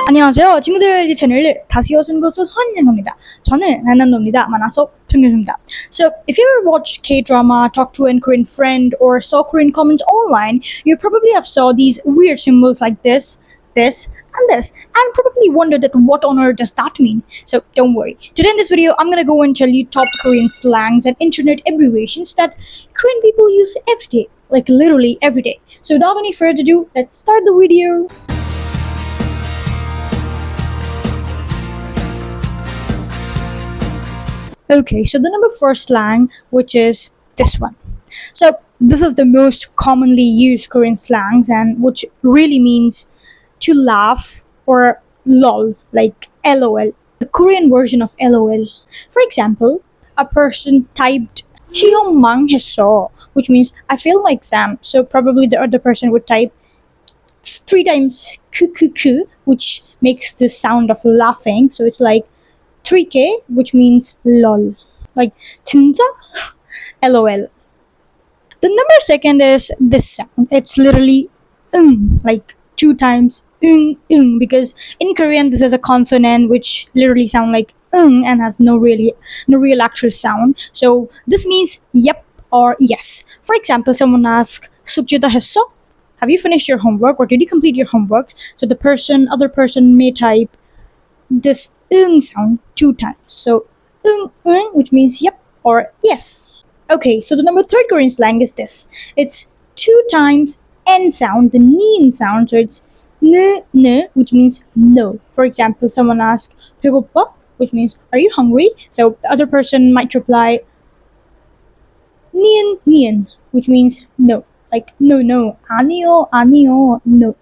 안녕하세요 친구들, 이 채널을 다시 오신 것을 환영합니다. 저는 나인나인도입니다. 만나서 반갑습니다. So if you ever watched K-drama, talked to a Korean friend, or saw Korean comments online, you probably have saw these weird symbols like this, and this, and probably wondered that what on earth does that mean. So don't worry. Today in this video, I'm gonna go and tell you top Korean slangs and internet abbreviations that Korean people use every day, like literally every day. So without any further ado, let's start the video. Okay, so the number four slang, which is this one. So this is the most commonly used Korean slangs, and which really means to laugh or lol, like LOL, the Korean version of LOL. For example, a person typed 시험 망했어, which means I failed my exam. So probably the other person would type three times ku, which makes the sound of laughing. So it's like 3K, which means lol. Like 진짜? LOL. The number second is this sound. It's literally like two times because in Korean this is a consonant which literally sound like and has no real actual sound. So this means yep or yes. For example, someone asks 숙제다 했어? Have you finished your homework or did you complete your homework? So the other person may type this sound two times. So which means yep or yes. Okay, so the number third Korean slang is this. It's two times N sound, the nin sound. So it's n, which means no. For example, someone asks 배고파, which means are you hungry? So the other person might reply 닌, which means no. Like no, 아니요, no.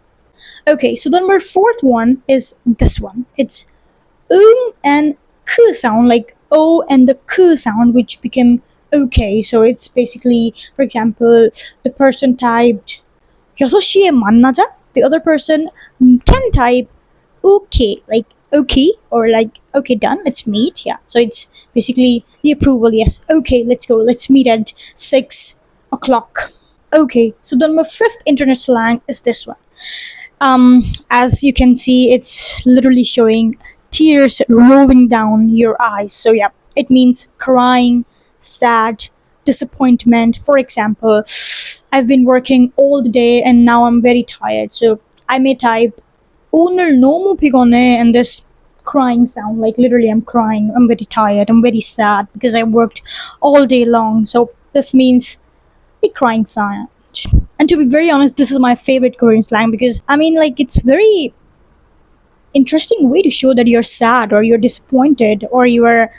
Okay, so the number fourth one is this one. It's and k sound, like O and the k sound, which became okay. So it's basically, for example, the person typed 6시에 만나자. The other person can type okay, like okay, or like okay, done, let's meet. Yeah, so it's basically the approval. Yes, okay, let's go, let's meet at 6 o'clock. Okay, so the number fifth internet slang is this one. As you can see, it's literally showing tears rolling down your eyes. So yeah, it means crying, sad, disappointment. For example, I've been working all the day and now I'm very tired. So I may type 오늘 너무 피곤해, and this crying sound, like literally I'm crying, I'm very tired, I'm very sad because I worked all day long. So this means the crying sound. And to be very honest, this is my favorite Korean slang because I mean, like, it's very interesting way to show that you're sad or you're disappointed or you are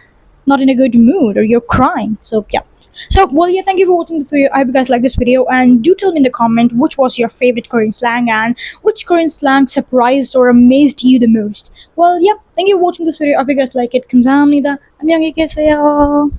not in a good mood or you're crying. So yeah. So well, yeah, thank you for watching this video. I hope you guys like this video, and do tell me in the comment which was your favorite Korean slang and which Korean slang surprised or amazed you the most. Well, yeah, thank you for watching this video. I hope you guys like it. 감사합니다. 안녕히 계세요.